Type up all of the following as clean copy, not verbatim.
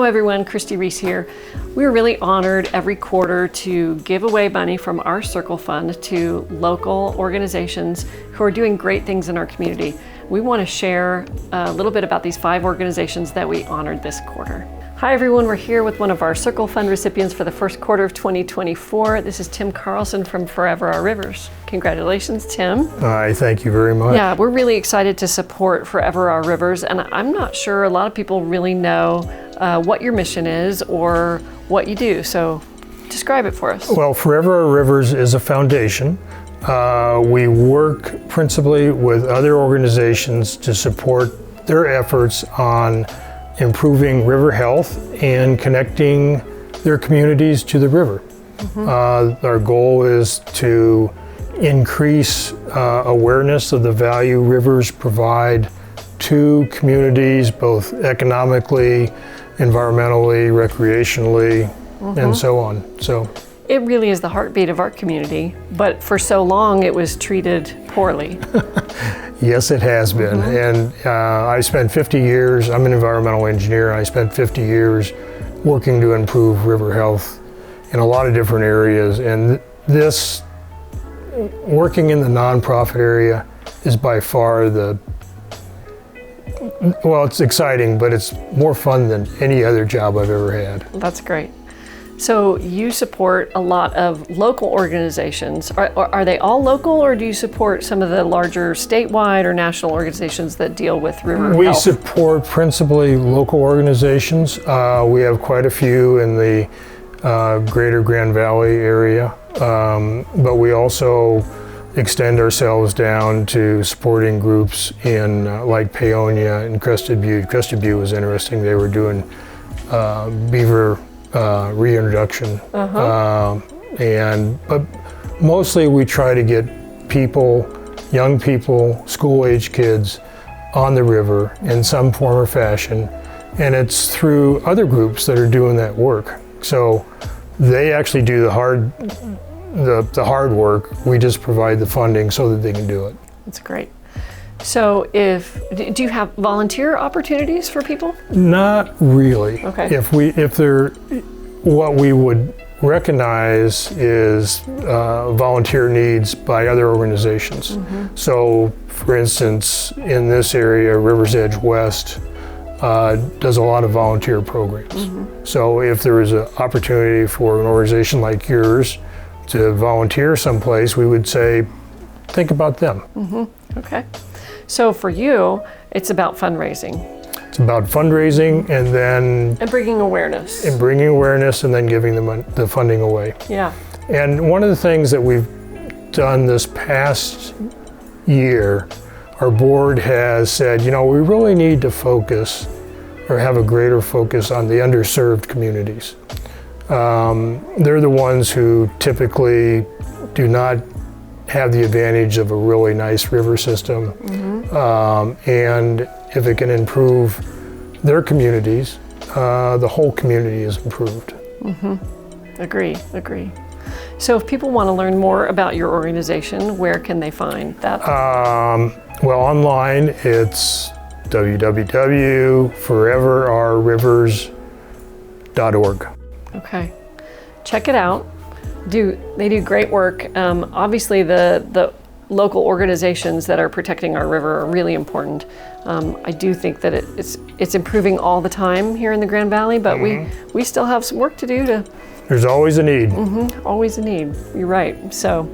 everyone, Christy Reese here. We're really honored every quarter to give away money from our Circle Fund to local organizations who are doing great things in our community. We want to share a little bit about these 5 organizations that we honored this quarter. Hi everyone, we're here with one of our Circle Fund recipients for the first quarter of 2024. This is Tim Carlson from Forever Our Rivers. Congratulations, Tim. Hi, thank you very much. Yeah, we're really excited to support Forever Our Rivers, and I'm not sure a lot of people really know what your mission is or what you do, so describe it for us. Well, Forever Our Rivers is a foundation. We work principally with other organizations to support their efforts on improving river health and connecting their communities to the river. Our goal is to increase awareness of the value rivers provide to communities, both economically, environmentally, recreationally, and so on. So it really is the heartbeat of our community, but for so long it was treated poorly. Yes, it has been. And I spent 50 years, I'm an environmental engineer, I spent 50 years working to improve river health in a lot of different areas. And this, working in the nonprofit area is by far well, it's exciting, but it's more fun than any other job I've ever had. That's great. So you support a lot of local organizations. Are they all local, or do you support some of the larger statewide or national organizations that deal with river health? We support principally local organizations. We have quite a few in the greater Grand Valley area, but we also extend ourselves down to supporting groups in like Paonia and Crested Butte. Crested Butte was interesting. They were doing beaver reintroduction, but mostly we try to get young people, school-age kids on the river in some form or fashion, and it's through other groups that are doing that work. So they actually do the hard work. We just provide the funding so that they can do it. That's great. So do you have volunteer opportunities for people? Not really. Okay. What we would recognize is volunteer needs by other organizations. So for instance, in this area, River's Edge West does a lot of volunteer programs. So if there is an opportunity for an organization like yours to volunteer someplace, we would say, think about them. Okay. So for you, it's about fundraising. It's about fundraising and bringing awareness. And then giving the funding away. Yeah. And one of the things that we've done this past year, our board has said, we really need to focus or have a greater focus on the underserved communities. They're the ones who typically do not have the advantage of a really nice river system. And if it can improve their communities, the whole community is improved. Agree. So if people want to learn more about your organization, where can they find that? Well, online it's www.foreverourrivers.org. Okay, check it out. They do great work. Obviously, the local organizations that are protecting our river are really important. I do think that it's improving all the time here in the Grand Valley, but we still have some work to do. There's always a need. Always a need. You're right. So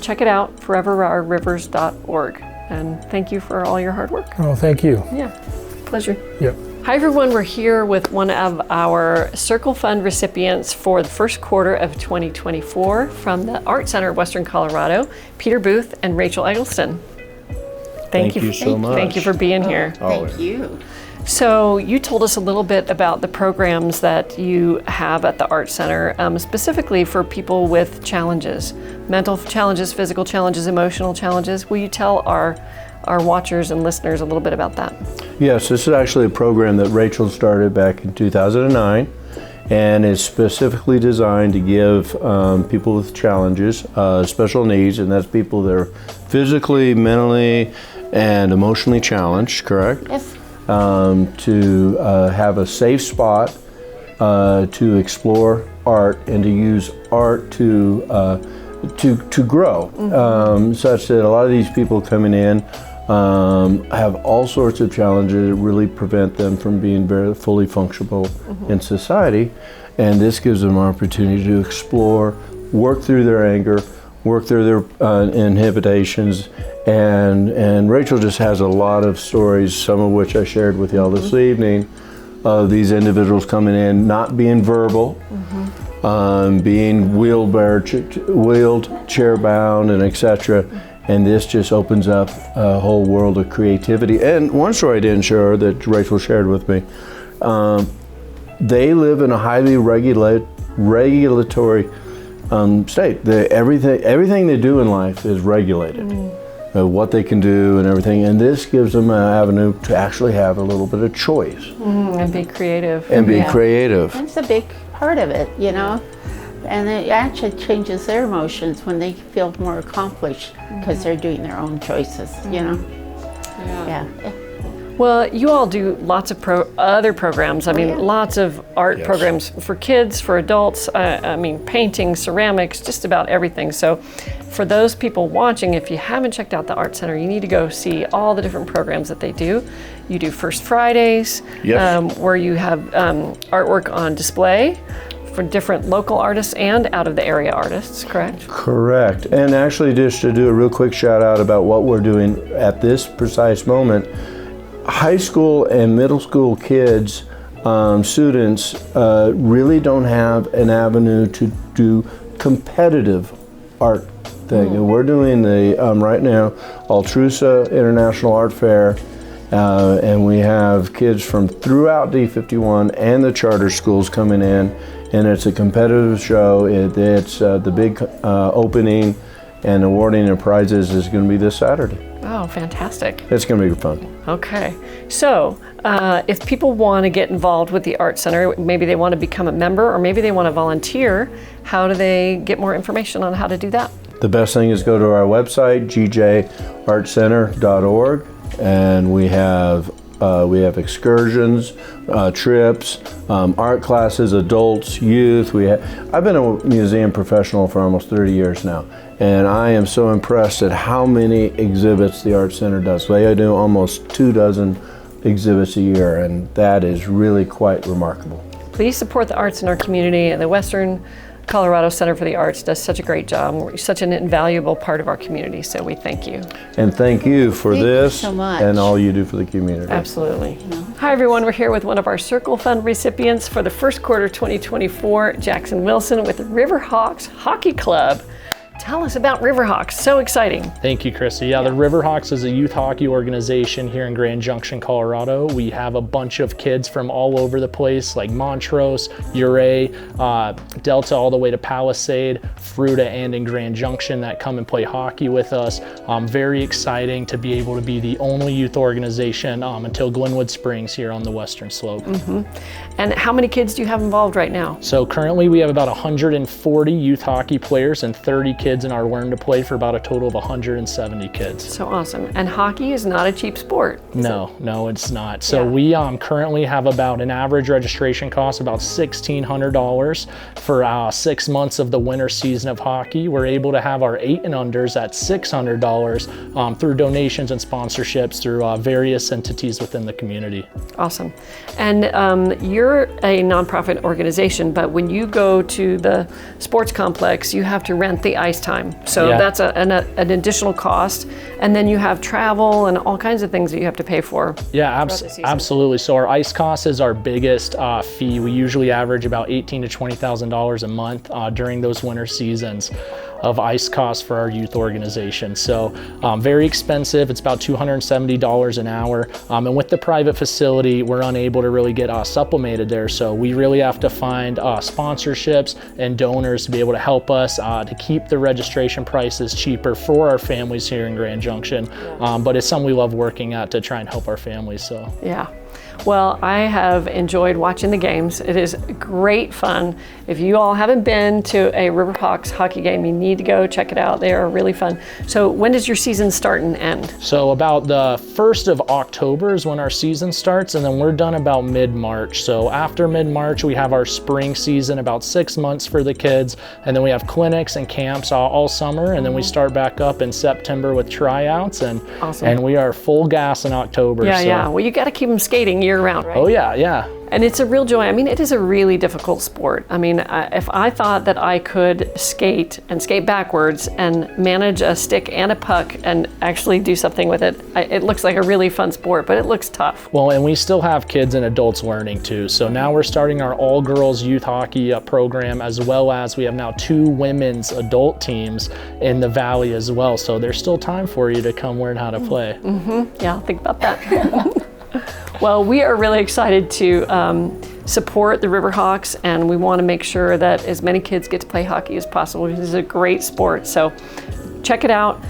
check it out, foreverourrivers.org. And thank you for all your hard work. Oh, thank you. Yeah, pleasure. Yep. Hi everyone, we're here with one of our Circle Fund recipients for the first quarter of 2024 from the Art Center of Western Colorado, Peter Booth and Rachel Eggleston. Thank you so much. Thank you for being here. Thank you. So you told us a little bit about the programs that you have at the Art Center, specifically for people with challenges, mental challenges, physical challenges, emotional challenges. Will you tell our watchers and listeners a little bit about that? Yes, this is actually a program that Rachel started back in 2009, and is specifically designed to give people with challenges, special needs, and that's people that are physically, mentally, and emotionally challenged, correct? Yes. To have a safe spot to explore art and to use art to grow, such that a lot of these people coming in have all sorts of challenges that really prevent them from being very fully functional in society. And this gives them an opportunity to explore, work through their anger, work through their inhibitions. And Rachel just has a lot of stories, some of which I shared with y'all this evening, of these individuals coming in, not being verbal, being wheelchair bound, and etc. And this just opens up a whole world of creativity. And one story I didn't share that Rachel shared with me, they live in a highly regulatory state. Everything they do in life is regulated. What they can do and everything, and this gives them an avenue to actually have a little bit of choice. And be creative. And be creative. That's a big part of it, you know. And it actually changes their emotions when they feel more accomplished because they're doing their own choices, you know. Yeah. Well, you all do lots of other programs. I mean, lots of art programs for kids, for adults. I mean, painting, ceramics, just about everything. So for those people watching, if you haven't checked out the Art Center, you need to go see all the different programs that they do. You do First Fridays, where you have artwork on display for different local artists and out of the area artists, correct? Correct. And actually, just to do a real quick shout out about what we're doing at this precise moment, high school and middle school kids, students, really don't have an avenue to do competitive art thing. And we're doing the, right now, Altrusa International Art Fair, and we have kids from throughout D51 and the charter schools coming in, and it's a competitive show. It's the big opening and awarding of prizes is going to be this Saturday. Oh, fantastic. It's going to be fun. Okay. So if people want to get involved with the Art Center, maybe they want to become a member or maybe they want to volunteer, how do they get more information on how to do that? The best thing is go to our website, gjartcenter.org, and we have excursions, trips, art classes, adults, youth. I've been a museum professional for almost 30 years now, and I am so impressed at how many exhibits the Art Center does. They do almost 24 exhibits a year, and that is really quite remarkable. Please support the arts in our community, and the Western Colorado Center for the Arts does such a great job. We're such an invaluable part of our community, so we thank you. And thank you for this so much. and all you do for the community. Absolutely. Hi everyone, we're here with one of our Circle Fund recipients for the first quarter 2024, Jackson Wilson with Riverhawks Hockey Club. Tell us about Riverhawks, so exciting. Thank you, Chrissy. Yeah, the Riverhawks is a youth hockey organization here in Grand Junction, Colorado. We have a bunch of kids from all over the place, like Montrose, Ouray, Delta, all the way to Palisade, Fruita, and in Grand Junction that come and play hockey with us. Very exciting to be able to be the only youth organization until Glenwood Springs here on the Western Slope. And how many kids do you have involved right now? So currently we have about 140 youth hockey players and 30 kids in our Learn to Play for about a total of 170 kids. So awesome. And hockey is not a cheap sport. No, it's not. So we currently have about an average registration cost about $1,600 for 6 months of the winter season of hockey. We're able to have our 8 and unders at $600 through donations and sponsorships through various entities within the community. Awesome. And you're a nonprofit organization, but when you go to the sports complex, you have to rent the ice time. So that's an additional cost. And then you have travel and all kinds of things that you have to pay for. Yeah, absolutely. So our ice cost is our biggest fee. We usually average about $18,000 to $20,000 a month during those winter seasons of ice costs for our youth organization. So very expensive. It's about $270 an hour. And with the private facility, we're unable to really get supplemented there. So we really have to find sponsorships and donors to be able to help us to keep the registration prices cheaper for our families here in Grand Junction. But it's something we love working at to try and help our families. So yeah. Well, I have enjoyed watching the games. It is great fun. If you all haven't been to a Riverhawks hockey game, you need to go check it out. They are really fun. So when does your season start and end? So about the 1st of October is when our season starts, and then we're done about mid-March. So after mid-March, we have our spring season, about 6 months for the kids, and then we have clinics and camps all summer, and then we start back up in September with tryouts, and Awesome. and we are full gas in October. Yeah, so. yeah. Well, you got to keep them skating year round, right? Oh yeah, yeah. And it's a real joy. I mean, it is a really difficult sport. I mean, if I thought that I could skate and skate backwards and manage a stick and a puck and actually do something with it, it looks like a really fun sport, but it looks tough. Well, and we still have kids and adults learning too. So now we're starting our all-girls youth hockey program, as well as we have now 2 women's adult teams in the Valley as well. So there's still time for you to come learn how to play. Yeah, I'll think about that. Well, we are really excited to support the Riverhawks, and we want to make sure that as many kids get to play hockey as possible. This is a great sport, so check it out.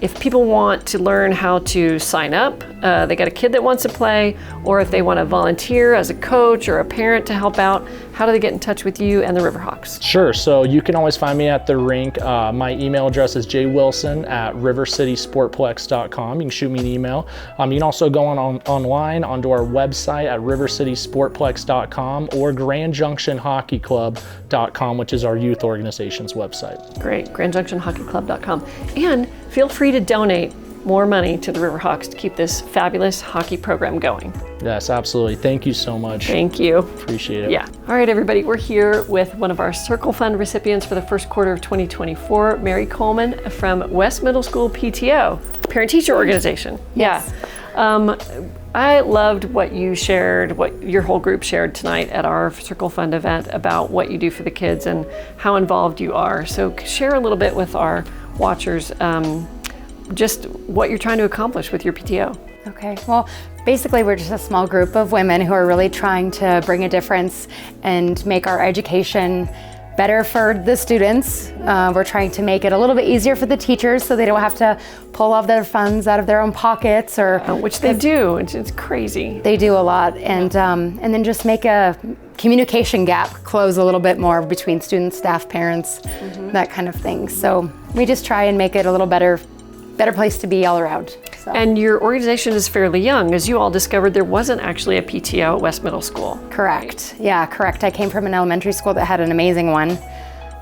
If people want to learn how to sign up, they got a kid that wants to play, or if they want to volunteer as a coach or a parent to help out, how do they get in touch with you and the Riverhawks? Sure, so you can always find me at the rink. My email address is jwilson@rivercitysportplex.com. You can shoot me an email. You can also go online onto our website at rivercitysportplex.com or grandjunctionhockeyclub.com, which is our youth organization's website. Great, grandjunctionhockeyclub.com. And feel free to donate more money to the Riverhawks to keep this fabulous hockey program going. Yes, absolutely. Thank you so much. Thank you. Appreciate it. Yeah. All right, everybody, we're here with one of our Circle Fund recipients for the first quarter of 2024, Mary Coleman from West Middle School PTO, Parent-Teacher Organization. Yes. Yeah. I loved what you shared, what your whole group shared tonight at our Circle Fund event about what you do for the kids and how involved you are. So share a little bit with our watchers just what you're trying to accomplish with your PTO. Okay, well, basically we're just a small group of women who are really trying to bring a difference and make our education better for the students. We're trying to make it a little bit easier for the teachers so they don't have to pull all their funds out of their own pockets, or Which they do. It's crazy. they do a lot, and then just make a communication gap close a little bit more between students, staff, parents, that kind of thing. So we just try and make it a little better place to be all around. So. And your organization is fairly young. As you all discovered, there wasn't actually a PTO at West Middle School. Correct. Yeah, correct. I came from an elementary school that had an amazing one.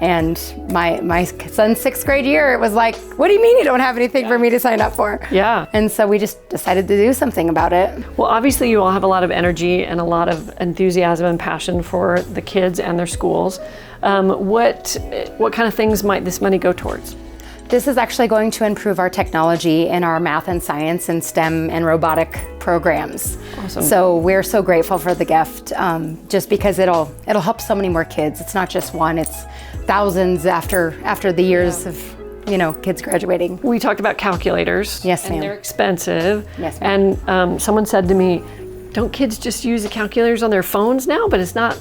And my son's 6th grade year, it was like, what do you mean you don't have anything for me to sign up for? Yeah. And so we just decided to do something about it. Well, obviously you all have a lot of energy and a lot of enthusiasm and passion for the kids and their schools. What kind of things might this money go towards? This is actually going to improve our technology in our math and science and STEM and robotic programs. Awesome. So we're so grateful for the gift, just because it'll help so many more kids. It's not just one, it's thousands after the years of kids graduating. We talked about calculators. Yes, and ma'am. they're expensive. Yes, ma'am. And someone said to me, don't kids just use the calculators on their phones now? But it's not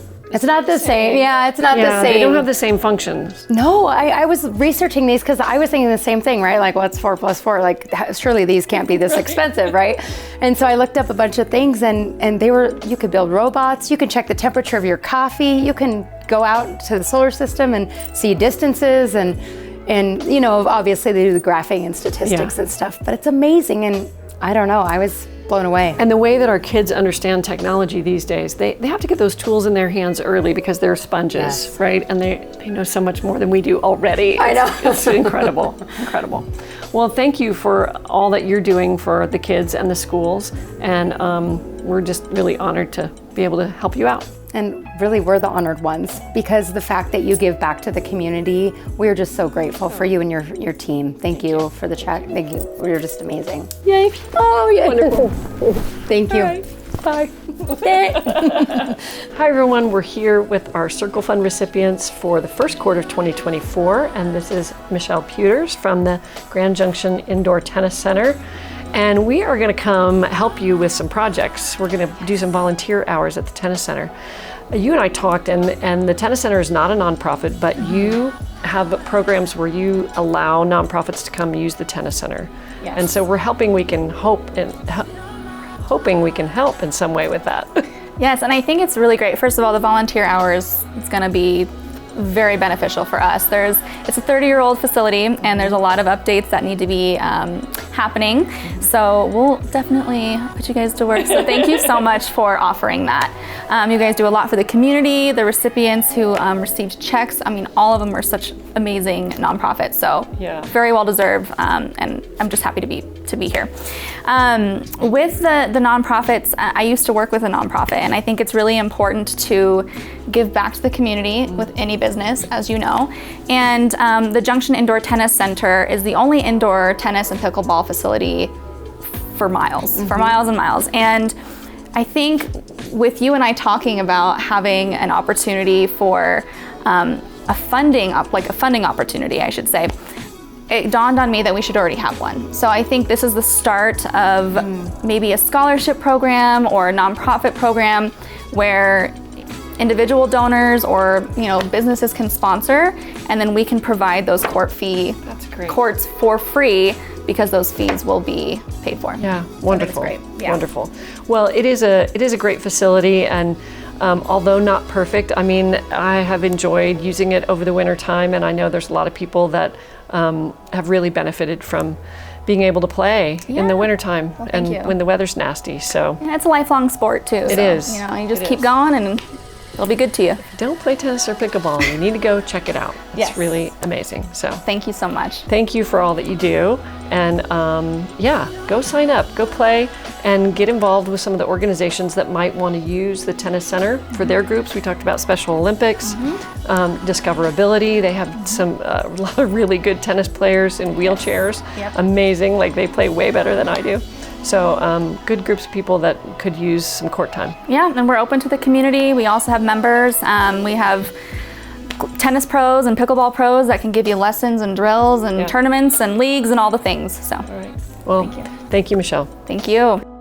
the same. Yeah, it's not the same. They don't have the same functions. No, I was researching these because I was thinking the same thing, right? Like, what's 4 + 4? Like, surely these can't be this expensive, right? And so I looked up a bunch of things, and you could build robots, you can check the temperature of your coffee, you can go out to the solar system and see distances, and obviously they do the graphing and statistics and stuff, but it's amazing, and I don't know, I was blown away. And the way that our kids understand technology these days, they have to get those tools in their hands early because they're sponges, Yes. right? And they know so much more than we do already. I know. It's incredible, incredible. Well, thank you for all that you're doing for the kids and the schools. And we're just really honored to be able to help you out. And really, we're the honored ones, because the fact that you give back to the community, we're just so grateful for you and your team. Thank you for the chat. Thank you. You're just amazing. Yay. Oh, yeah. Wonderful. Thank you. All right. Bye. Hi, everyone. We're here with our Circle Fund recipients for the first quarter of 2024. And this is Michelle Pewters from the Grand Junction Indoor Tennis Center. And we are going to come help you with some projects. We're going to do some volunteer hours at the tennis center. You and I talked, and the tennis center is not a nonprofit, but you have programs where you allow nonprofits to come use the tennis center. Yes. And so we're hoping we can hoping we can help in some way with that. Yes, and I think it's really great. First of all, the volunteer hours is going to be very beneficial for us. It's a 30-year-old facility, and there's a lot of updates that need to be happening. So we'll definitely put you guys to work. So thank you so much for offering that. You guys do a lot for the community, the recipients who received checks. I mean, all of them are such amazing nonprofits. So Yeah. very well deserved, and I'm just happy to be here. With the nonprofits, I used to work with a nonprofit, and I think it's really important to give back to the community with any business, as you know. And the Junction Indoor Tennis Center is the only indoor tennis and pickleball facility for miles and miles. And I think with you and I talking about having an opportunity for a funding opportunity, I should say, it dawned on me that we should already have one. So I think this is the start of maybe a scholarship program or a nonprofit program where individual donors or businesses can sponsor, and then we can provide those courts for free because those fees will be paid for. Yeah, wonderful. Great. Yeah. Wonderful. Well, it is a great facility, and although not perfect, I mean, I have enjoyed using it over the winter time, and I know there's a lot of people that have really benefited from being able to play in the wintertime and when the weather's nasty. So it's a lifelong sport too. It is. You just keep going and it'll be good to you. Don't play tennis or pickleball. You need to go check it out. It's Yes. really amazing. So Thank you so much. thank you for all that you do. And go sign up, go play, and get involved with some of the organizations that might want to use the tennis center for their groups. We talked about Special Olympics, Discoverability. They have a lot of really good tennis players in wheelchairs. Yep. Amazing, like they play way better than I do. So good groups of people that could use some court time. Yeah, and we're open to the community. We also have members. We have tennis pros and pickleball pros that can give you lessons and drills and tournaments and leagues and all the things. So All right. Well, thank you, Michelle. thank you.